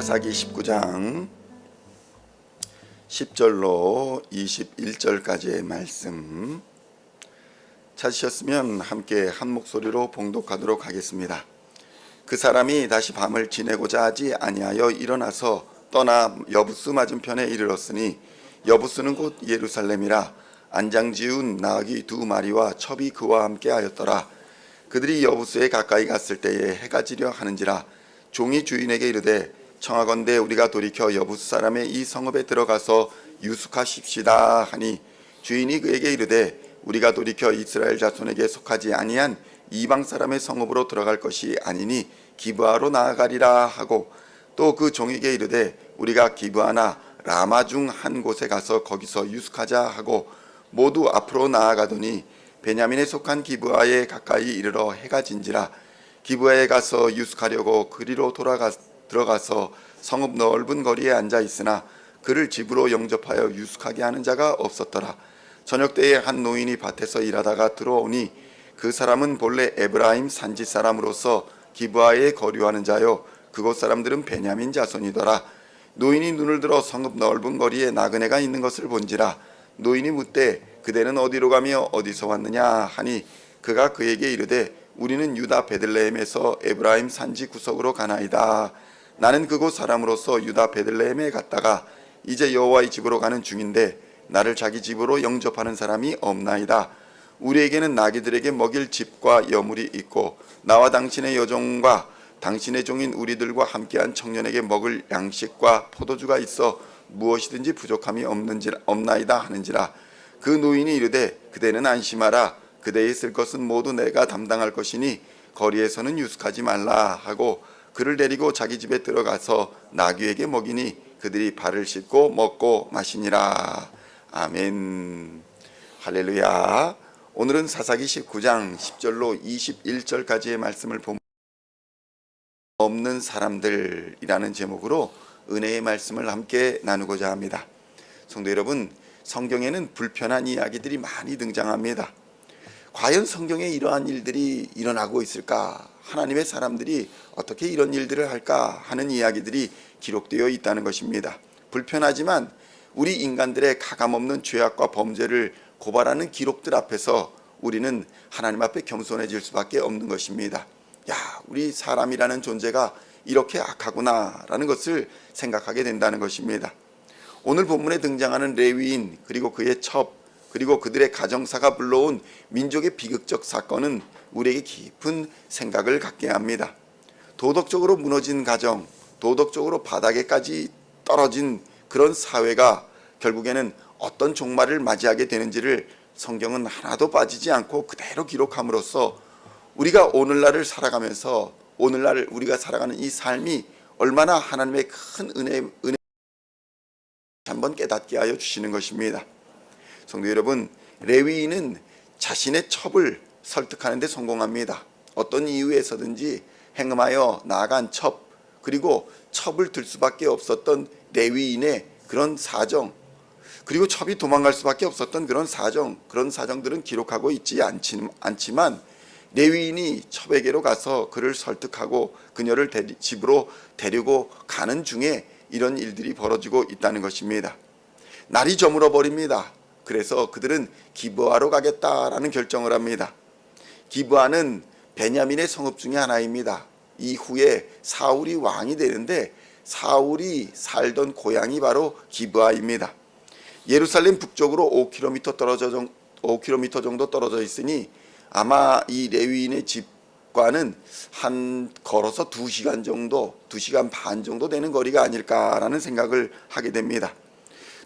사사기 19장 10절로 21절까지의 말씀 찾으셨으면 함께 한 목소리로 봉독하도록 하겠습니다. 그 사람이 다시 밤을 지내고자 하지 아니하여 일어나서 떠나 여부스 맞은편에 이르렀으니 여부스는 곧 예루살렘이라 안장지운 나귀 2마리와 첩이 그와 함께 하였더라. 그들이 여부스에 가까이 갔을 때에 해가 지려 하는지라 종이 주인에게 이르되 청하건대 우리가 돌이켜 여부스 사람의 이 성읍에 들어가서 유숙하십시다 하니 주인이 그에게 이르되 우리가 돌이켜 이스라엘 자손에게 속하지 아니한 이방 사람의 성읍으로 들어갈 것이 아니니 기브아로 나아가리라 하고 또 그 종에게 이르되 우리가 기브아나 라마 중 한 곳에 가서 거기서 유숙하자 하고 모두 앞으로 나아가더니 베냐민에 속한 기브아에 가까이 이르러 해가 진지라 기브아에 가서 유숙하려고 그리로 들어가서 성읍 넓은 거리에 앉아 있으나 그를 집으로 영접하여 유숙하게 하는 자가 없었더라. 저녁 때에 한 노인이 밭에서 일하다가 들어오니 그 사람은 본래 에브라임 산지 사람으로서 기브아에 거류하는 자요 그곳 사람들은 베냐민 자손이더라. 노인이 눈을 들어 성읍 넓은 거리에 나그네가 있는 것을 본지라 노인이 묻되 그대는 어디로 가며 어디서 왔느냐 하니 그가 그에게 이르되 우리는 유다 베들레헴에서 에브라임 산지 구석으로 가나이다. 나는 그곳 사람으로서 유다 베들레헴에 갔다가 이제 여호와의 집으로 가는 중인데 나를 자기 집으로 영접하는 사람이 없나이다. 우리에게는 나귀들에게 먹일 집과 여물이 있고 나와 당신의 여종과 당신의 종인 우리들과 함께한 청년에게 먹을 양식과 포도주가 있어 무엇이든지 부족함이 없나이다 하는지라. 그 노인이 이르되 그대는 안심하라. 그대의 쓸 것은 모두 내가 담당할 것이니 거리에서는 유숙하지 말라 하고 그를 데리고 자기 집에 들어가서 나귀에게 먹이니 그들이 발을 씻고 먹고 마시니라. 아멘. 할렐루야. 오늘은 사사기 19장 10절로 21절까지의 말씀을 본 없는 사람들이라는 제목으로 은혜의 말씀을 함께 나누고자 합니다. 성도 여러분, 성경에는 불편한 이야기들이 많이 등장합니다. 과연 성경에 이러한 일들이 일어나고 있을까? 하나님의 사람들이 어떻게 이런 일들을 할까 하는 이야기들이 기록되어 있다는 것입니다. 불편하지만 우리 인간들의 가감없는 죄악과 범죄를 고발하는 기록들 앞에서 우리는 하나님 앞에 겸손해질 수밖에 없는 것입니다. 우리 사람이라는 존재가 이렇게 악하구나 라는 것을 생각하게 된다는 것입니다. 오늘 본문에 등장하는 레위인 그리고 그의 첩 그리고 그들의 가정사가 불러온 민족의 비극적 사건은 우리에게 깊은 생각을 갖게 합니다. 도덕적으로 무너진 가정, 도덕적으로 바닥에까지 떨어진 그런 사회가 결국에는 어떤 종말을 맞이하게 되는지를 성경은 하나도 빠지지 않고 그대로 기록함으로써 우리가 오늘날을 살아가면서 오늘날 우리가 살아가는 이 삶이 얼마나 하나님의 큰 은혜 한번 깨닫게 하여 주시는 것입니다. 성도 여러분, 레위인은 자신의 첩을 설득하는 데 성공합니다. 어떤 이유에서든지 행음하여 나아간 첩 그리고 첩을 들 수밖에 없었던 레위인의 그런 사정 그리고 첩이 도망갈 수밖에 없었던 그런 사정들은 기록하고 있지 않지만 레위인이 첩에게로 가서 그를 설득하고 그녀를 집으로 데리고 가는 중에 이런 일들이 벌어지고 있다는 것입니다. 날이 저물어 버립니다. 그래서 그들은 기브아로 가겠다라는 결정을 합니다. 기브아는 베냐민의 성읍 중에 하나입니다. 이후에 사울이 왕이 되는데 사울이 살던 고향이 바로 기브아입니다. 예루살렘 북쪽으로 5km 정도 떨어져 있으니 아마 이 레위인의 집과는 걸어서 2시간 정도, 2시간 반 정도 되는 거리가 아닐까라는 생각을 하게 됩니다.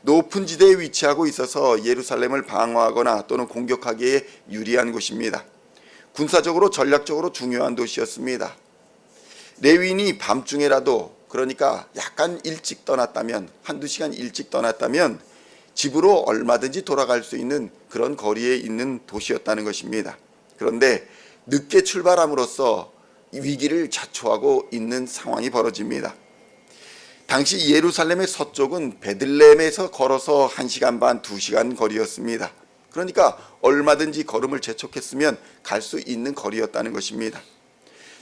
높은 지대에 위치하고 있어서 예루살렘을 방어하거나 또는 공격하기에 유리한 곳입니다. 군사적으로 전략적으로 중요한 도시였습니다. 레위인이 밤중에라도 그러니까 약간 일찍 떠났다면 1-2시간 일찍 떠났다면 집으로 얼마든지 돌아갈 수 있는 그런 거리에 있는 도시였다는 것입니다. 그런데 늦게 출발함으로써 위기를 자초하고 있는 상황이 벌어집니다. 당시 예루살렘의 서쪽은 베들레헴에서 걸어서 1시간 반, 2시간 거리였습니다. 그러니까 얼마든지 걸음을 재촉했으면 갈 수 있는 거리였다는 것입니다.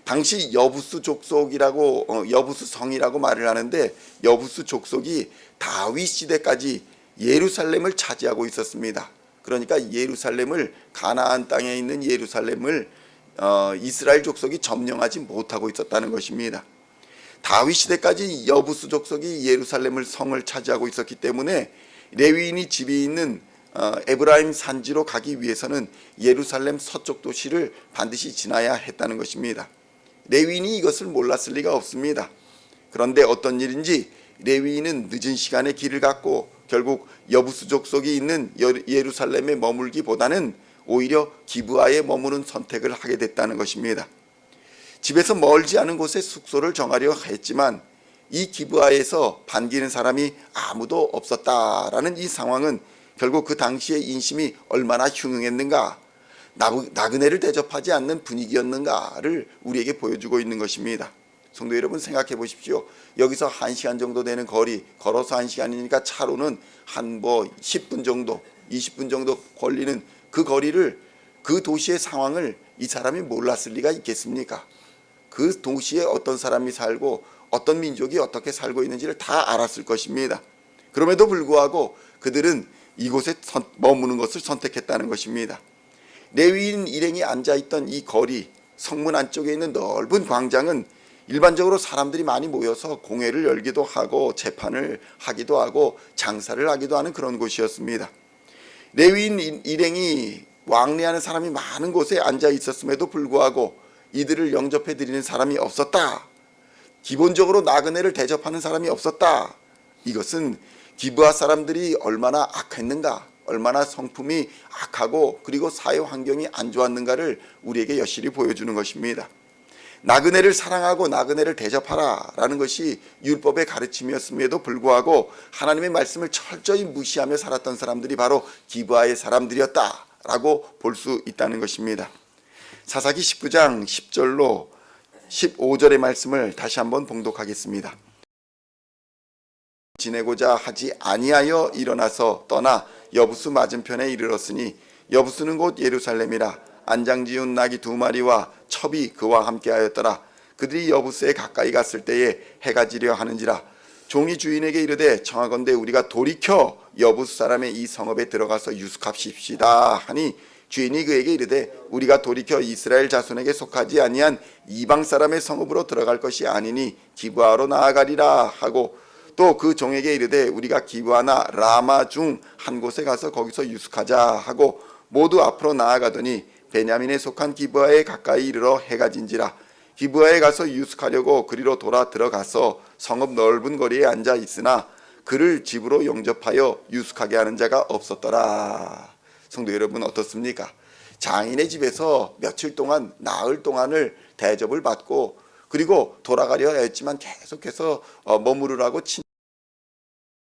당시 여부스 족속이라고 여부스 성이라고 말을 하는데, 여부스 족속이 다윗 시대까지 예루살렘을 차지하고 있었습니다. 그러니까 예루살렘을, 가나안 땅에 있는 예루살렘을 이스라엘 족속이 점령하지 못하고 있었다는 것입니다. 다윗 시대까지 여부스 족속이 예루살렘을 성을 차지하고 있었기 때문에 레위인이 집이 있는 에브라임 산지로 가기 위해서는 예루살렘 서쪽 도시를 반드시 지나야 했다는 것입니다. 레위인이 이것을 몰랐을 리가 없습니다. 그런데 어떤 일인지 레위인은 늦은 시간에 길을 갔고 결국 여부스 족속이 있는 예루살렘에 머물기보다는 오히려 기브아에 머무는 선택을 하게 됐다는 것입니다. 집에서 멀지 않은 곳에 숙소를 정하려 했지만 이 기브아에서 반기는 사람이 아무도 없었다라는 이 상황은 결국 그 당시의 인심이 얼마나 흉흉했는가, 나그네를 대접하지 않는 분위기였는가를 우리에게 보여주고 있는 것입니다. 성도 여러분, 생각해 보십시오. 여기서 1시간 정도 되는 거리, 걸어서 1시간이니까 차로는 한 10분 정도, 20분 정도 걸리는 그 거리를, 그 도시의 상황을 이 사람이 몰랐을 리가 있겠습니까? 그 도시에 어떤 사람이 살고 어떤 민족이 어떻게 살고 있는지를 다 알았을 것입니다. 그럼에도 불구하고 그들은 이곳에 머무는 것을 선택했다는 것입니다. 레위인 일행이 앉아있던 이 거리, 성문 안쪽에 있는 넓은 광장은 일반적으로 사람들이 많이 모여서 공회를 열기도 하고 재판을 하기도 하고 장사를 하기도 하는 그런 곳이었습니다. 레위인 일행이 왕래하는 사람이 많은 곳에 앉아 있었음에도 불구하고 이들을 영접해 드리는 사람이 없었다. 기본적으로 나그네를 대접하는 사람이 없었다. 이것은 기브아 사람들이 얼마나 악했는가, 얼마나 성품이 악하고 그리고 사회 환경이 안 좋았는가를 우리에게 여실히 보여주는 것입니다. 나그네를 사랑하고 나그네를 대접하라 라는 것이 율법의 가르침이었음에도 불구하고 하나님의 말씀을 철저히 무시하며 살았던 사람들이 바로 기브아의 사람들이었다라고 볼 수 있다는 것입니다. 사사기 19장 10절로 15절의 말씀을 다시 한번 봉독하겠습니다. 지내고자 하지 아니하여 일어나서 떠나 여부스 맞은편에 이르렀으니 여부스는 곧 예루살렘이라. 안장지운 나귀 2마리와 첩이 그와 함께하였더라. 그들이 여부스에 가까이 갔을 때에 해가 지려 하는지라. 종이 주인에게 이르되 청하건대 우리가 돌이켜 여부스 사람의 이 성읍에 들어가서 유숙합시다 하니 주인이 그에게 이르되 우리가 돌이켜 이스라엘 자손에게 속하지 아니한 이방 사람의 성읍으로 들어갈 것이 아니니 기브아로 나아가리라 하고, 또 그 종에게 이르되 우리가 기브아나 라마 중 한 곳에 가서 거기서 유숙하자 하고 모두 앞으로 나아가더니 베냐민에 속한 기브아에 가까이 이르러 해가 진지라. 기브아에 가서 유숙하려고 그리로 돌아 들어가서 성읍 넓은 거리에 앉아 있으나 그를 집으로 영접하여 유숙하게 하는 자가 없었더라. 성도 여러분, 어떻습니까? 장인의 집에서 며칠 동안, 나흘 동안을 대접을 받고 그리고 돌아가려 했지만 계속해서 머무르라고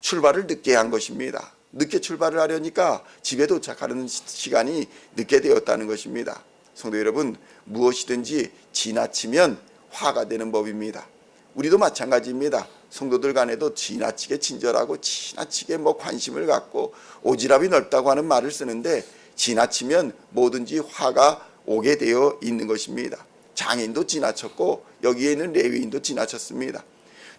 출발을 늦게 한 것입니다. 늦게 출발을 하려니까 집에 도착하는 시간이 늦게 되었다는 것입니다. 성도 여러분, 무엇이든지 지나치면 화가 되는 법입니다. 우리도 마찬가지입니다. 성도들 간에도 지나치게 친절하고 지나치게 관심을 갖고 오지랖이 넓다고 하는 말을 쓰는데 지나치면 뭐든지 화가 오게 되어 있는 것입니다. 장인도 지나쳤고 여기에 있는 레위인도 지나쳤습니다.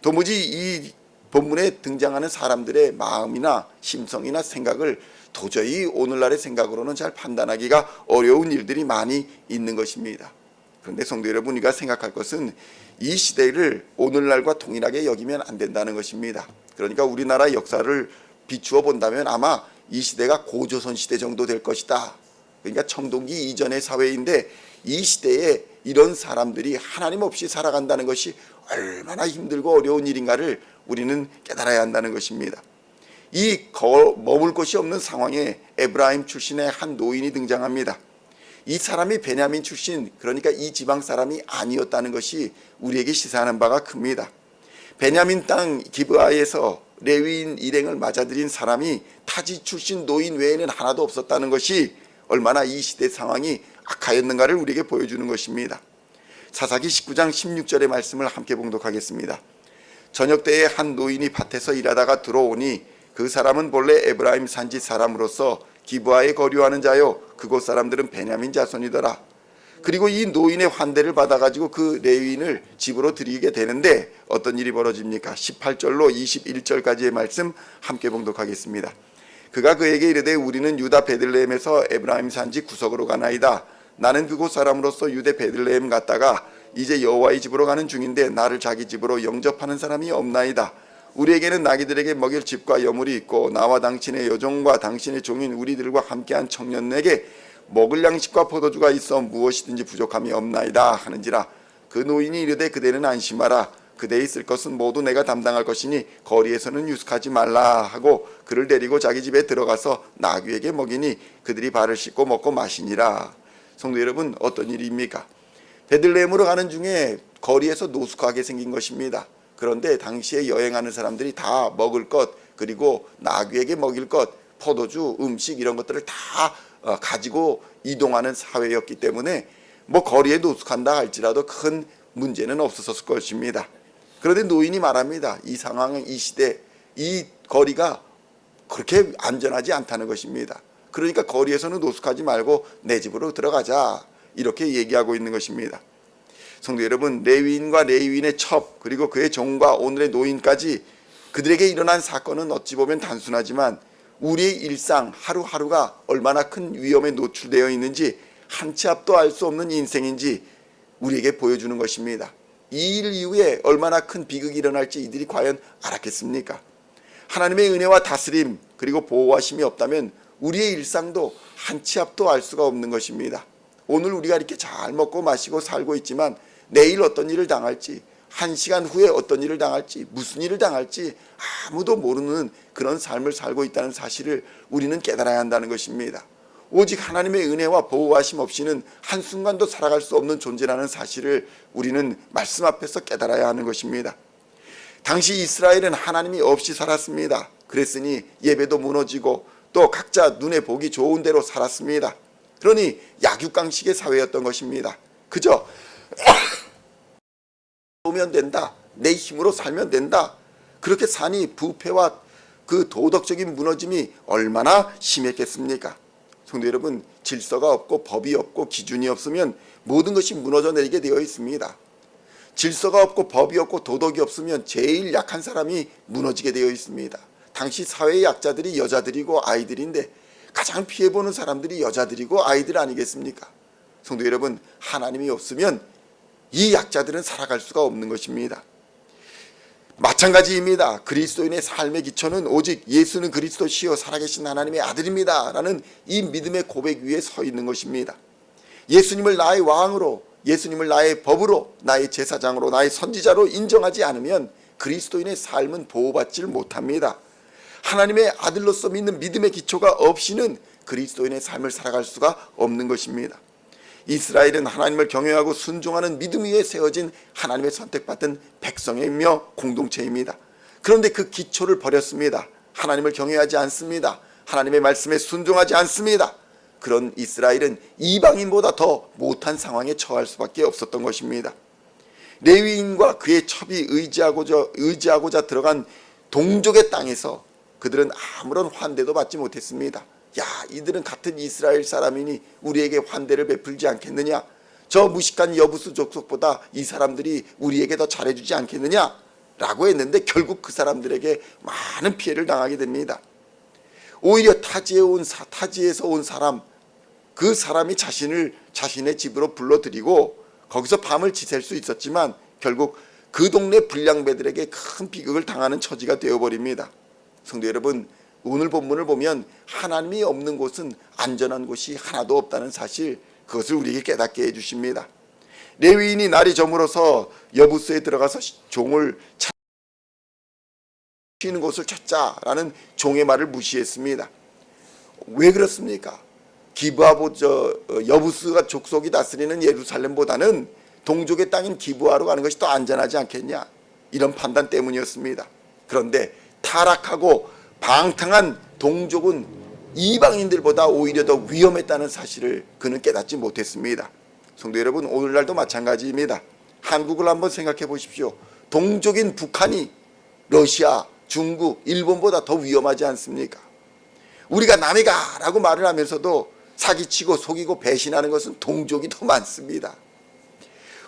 도무지 이 본문에 등장하는 사람들의 마음이나 심성이나 생각을 도저히 오늘날의 생각으로는 잘 판단하기가 어려운 일들이 많이 있는 것입니다. 그런데 성도 여러분, 우리가 생각할 것은 이 시대를 오늘날과 동일하게 여기면 안 된다는 것입니다. 그러니까 우리나라 역사를 비추어 본다면 아마 이 시대가 고조선 시대 정도 될 것이다. 그러니까 청동기 이전의 사회인데 이 시대에 이런 사람들이 하나님 없이 살아간다는 것이 얼마나 힘들고 어려운 일인가를 우리는 깨달아야 한다는 것입니다. 이 머물 곳이 없는 상황에 에브라임 출신의 한 노인이 등장합니다. 이 사람이 베냐민 출신, 그러니까 이 지방 사람이 아니었다는 것이 우리에게 시사하는 바가 큽니다. 베냐민 땅 기브아에서 레위인 일행을 맞아들인 사람이 타지 출신 노인 외에는 하나도 없었다는 것이 얼마나 이 시대 상황이 악하였는가를 우리에게 보여주는 것입니다. 사사기 19장 16절의 말씀을 함께 봉독하겠습니다. 저녁 때에 한 노인이 밭에서 일하다가 들어오니 그 사람은 본래 에브라임 산지 사람으로서 기브아에 거류하는 자요, 그곳 사람들은 베냐민 자손이더라. 그리고 이 노인의 환대를 받아가지고 그 레위인을 집으로 들이게 되는데 어떤 일이 벌어집니까? 18절로 21절까지의 말씀 함께 봉독하겠습니다. 그가 그에게 이르되 우리는 유다 베들레헴에서 에브라임 산지 구석으로 가나이다. 나는 그곳 사람으로서 유대 베들레헴 갔다가 이제 여호와의 집으로 가는 중인데 나를 자기 집으로 영접하는 사람이 없나이다. 우리에게는 나귀들에게 먹일 집과 여물이 있고 나와 당신의 여종과 당신의 종인 우리들과 함께한 청년에게 먹을 양식과 포도주가 있어 무엇이든지 부족함이 없나이다 하는지라. 그 노인이 이르되 그대는 안심하라. 그대의 쓸 것은 모두 내가 담당할 것이니 거리에서는 유숙하지 말라 하고 그를 데리고 자기 집에 들어가서 나귀에게 먹이니 그들이 발을 씻고 먹고 마시니라. 성도 여러분, 어떤 일입니까? 베들레헴으로 가는 중에 거리에서 노숙하게 생긴 것입니다. 그런데 당시에 여행하는 사람들이 다 먹을 것, 그리고 나귀에게 먹일 것, 포도주, 음식 이런 것들을 다 가지고 이동하는 사회였기 때문에 뭐 거리에 노숙한다 할지라도 큰 문제는 없었을 것입니다. 그런데 노인이 말합니다. 이 상황, 이 시대, 이 거리가 그렇게 안전하지 않다는 것입니다. 그러니까 거리에서는 노숙하지 말고 내 집으로 들어가자, 이렇게 얘기하고 있는 것입니다. 성도 여러분, 레위인과 레위인의 첩, 그리고 그의 종과 오늘의 노인까지 그들에게 일어난 사건은 어찌 보면 단순하지만 우리의 일상 하루하루가 얼마나 큰 위험에 노출되어 있는지 한 치 앞도 알 수 없는 인생인지 우리에게 보여주는 것입니다. 이 일 이후에 얼마나 큰 비극이 일어날지 이들이 과연 알았겠습니까? 하나님의 은혜와 다스림 그리고 보호하심이 없다면 우리의 일상도 한 치 앞도 알 수가 없는 것입니다. 오늘 우리가 이렇게 잘 먹고 마시고 살고 있지만 내일 어떤 일을 당할지, 한 시간 후에 어떤 일을 당할지, 무슨 일을 당할지 아무도 모르는 그런 삶을 살고 있다는 사실을 우리는 깨달아야 한다는 것입니다. 오직 하나님의 은혜와 보호하심 없이는 한순간도 살아갈 수 없는 존재라는 사실을 우리는 말씀 앞에서 깨달아야 하는 것입니다. 당시 이스라엘은 하나님이 없이 살았습니다. 그랬으니 예배도 무너지고 또 각자 눈에 보기 좋은 대로 살았습니다. 그러니 약육강식의 사회였던 것입니다. 그저 오면 된다, 내 힘으로 살면 된다, 그렇게 사니 부패와 그 도덕적인 무너짐이 얼마나 심했겠습니까? 성도 여러분, 질서가 없고 법이 없고 기준이 없으면 모든 것이 무너져 내리게 되어 있습니다. 질서가 없고 법이 없고 도덕이 없으면 제일 약한 사람이 무너지게 되어 있습니다. 당시 사회의 약자들이 여자들이고 아이들인데 가장 피해보는 사람들이 여자들이고 아이들 아니겠습니까? 성도 여러분, 하나님이 없으면 이 약자들은 살아갈 수가 없는 것입니다. 마찬가지입니다. 그리스도인의 삶의 기초는 오직 예수는 그리스도시요 살아계신 하나님의 아들입니다 라는 이 믿음의 고백 위에 서 있는 것입니다. 예수님을 나의 왕으로, 예수님을 나의 법으로, 나의 제사장으로, 나의 선지자로 인정하지 않으면 그리스도인의 삶은 보호받지 못합니다. 하나님의 아들로서 믿는 믿음의 기초가 없이는 그리스도인의 삶을 살아갈 수가 없는 것입니다. 이스라엘은 하나님을 경외하고 순종하는 믿음 위에 세워진 하나님의 선택받은 백성이며 공동체입니다. 그런데 그 기초를 버렸습니다. 하나님을 경외하지 않습니다. 하나님의 말씀에 순종하지 않습니다. 그런 이스라엘은 이방인보다 더 못한 상황에 처할 수밖에 없었던 것입니다. 레위인과 그의 첩이 의지하고자 들어간 동족의 땅에서 그들은 아무런 환대도 받지 못했습니다. 야, 이들은 같은 이스라엘 사람이니 우리에게 환대를 베풀지 않겠느냐? 저 무식한 여부수 족속보다 이 사람들이 우리에게 더 잘해주지 않겠느냐? 라고 했는데 결국 그 사람들에게 많은 피해를 당하게 됩니다. 오히려 타지에서 온 사람, 그 사람이 자신의 집으로 불러들이고 거기서 밤을 지샐 수 있었지만 결국 그 동네 불량배들에게 큰 비극을 당하는 처지가 되어버립니다. 성도 여러분, 오늘 본문을 보면 하나님이 없는 곳은 안전한 곳이 하나도 없다는 사실, 그것을 우리에게 깨닫게 해주십니다. 레위인이 날이 저물어서 여부수에 들어가서 종을 쉬는 곳을 찾자라는 종의 말을 무시했습니다. 왜 그렇습니까? 여부수가 족속이 다스리는 예루살렘보다는 동족의 땅인 기브아로 가는 것이 더 안전하지 않겠냐, 이런 판단 때문이었습니다. 그런데 타락하고 방탕한 동족은 이방인들보다 오히려 더 위험했다는 사실을 그는 깨닫지 못했습니다. 성도 여러분, 오늘날도 마찬가지입니다. 한국을 한번 생각해 보십시오. 동족인 북한이 러시아, 중국, 일본보다 더 위험하지 않습니까? 우리가 남이가 라고 말을 하면서도 사기치고 속이고 배신하는 것은 동족이 더 많습니다.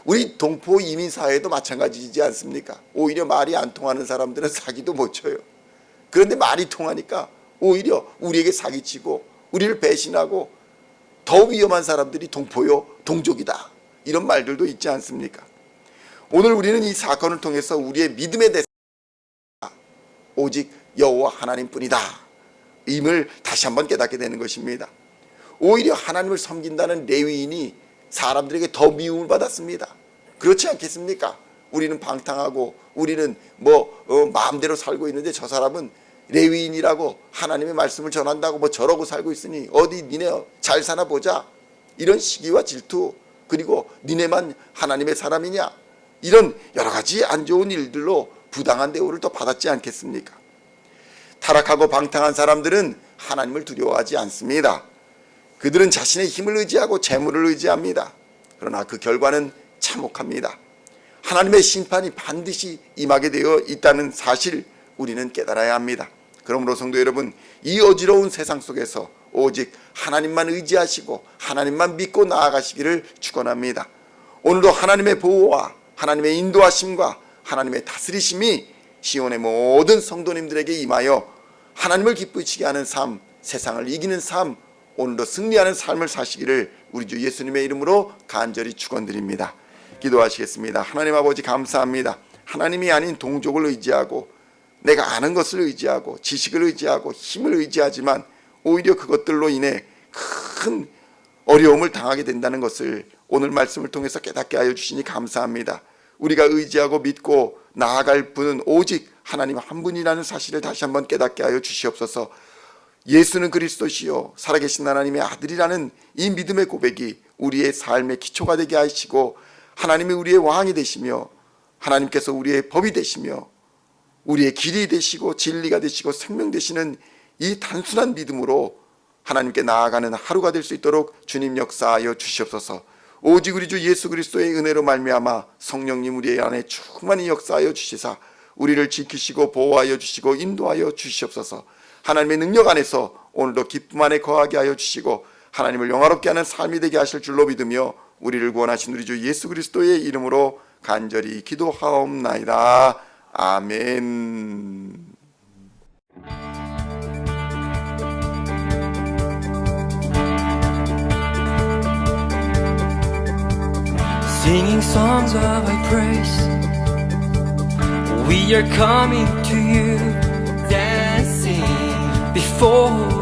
우리 동포 이민 사회도 마찬가지지 않습니까? 오히려 말이 안 통하는 사람들은 사기도 못 쳐요. 그런데 말이 통하니까 오히려 우리에게 사기치고 우리를 배신하고 더 위험한 사람들이 동포요, 동족이다, 이런 말들도 있지 않습니까? 오늘 우리는 이 사건을 통해서 우리의 믿음의 대상 오직 여호와 하나님뿐이다 임을 다시 한번 깨닫게 되는 것입니다. 오히려 하나님을 섬긴다는 레위인이 사람들에게 더 미움을 받았습니다. 그렇지 않겠습니까? 우리는 방탕하고 우리는 마음대로 살고 있는데 저 사람은 레위인이라고 하나님의 말씀을 전한다고 저러고 살고 있으니 어디 니네 잘 사나 보자, 이런 시기와 질투, 그리고 니네만 하나님의 사람이냐, 이런 여러 가지 안 좋은 일들로 부당한 대우를 또 받았지 않겠습니까? 타락하고 방탕한 사람들은 하나님을 두려워하지 않습니다. 그들은 자신의 힘을 의지하고 재물을 의지합니다. 그러나 그 결과는 참혹합니다. 하나님의 심판이 반드시 임하게 되어 있다는 사실 우리는 깨달아야 합니다. 그러므로 성도 여러분, 이 어지러운 세상 속에서 오직 하나님만 의지하시고 하나님만 믿고 나아가시기를 축원합니다. 오늘도 하나님의 보호와 하나님의 인도하심과 하나님의 다스리심이 시온의 모든 성도님들에게 임하여 하나님을 기쁘시게 하는 삶, 세상을 이기는 삶, 오늘도 승리하는 삶을 사시기를 우리 주 예수님의 이름으로 간절히 축원드립니다. 기도하시겠습니다. 하나님 아버지, 감사합니다. 하나님이 아닌 동족을 의지하고 내가 아는 것을 의지하고 지식을 의지하고 힘을 의지하지만 오히려 그것들로 인해 큰 어려움을 당하게 된다는 것을 오늘 말씀을 통해서 깨닫게 하여 주시니 감사합니다. 우리가 의지하고 믿고 나아갈 분은 오직 하나님 한 분이라는 사실을 다시 한번 깨닫게 하여 주시옵소서. 예수는 그리스도시요 살아계신 하나님의 아들이라는 이 믿음의 고백이 우리의 삶의 기초가 되게 하시고 하나님이 우리의 왕이 되시며 하나님께서 우리의 법이 되시며 우리의 길이 되시고 진리가 되시고 생명 되시는 이 단순한 믿음으로 하나님께 나아가는 하루가 될 수 있도록 주님 역사하여 주시옵소서. 오직 우리 주 예수 그리스도의 은혜로 말미암아 성령님 우리 안에 충만히 역사하여 주시사 우리를 지키시고 보호하여 주시고 인도하여 주시옵소서. 하나님의 능력 안에서 오늘도 기쁨 안에 거하게 하여 주시고 하나님을 영화롭게 하는 삶이 되게 하실 줄로 믿으며 우리를 구원하신 우리 주 예수 그리스도의 이름으로 간절히 기도하옵나이다. 아멘. Singing songs of Thy praise, we are coming to You, dancing before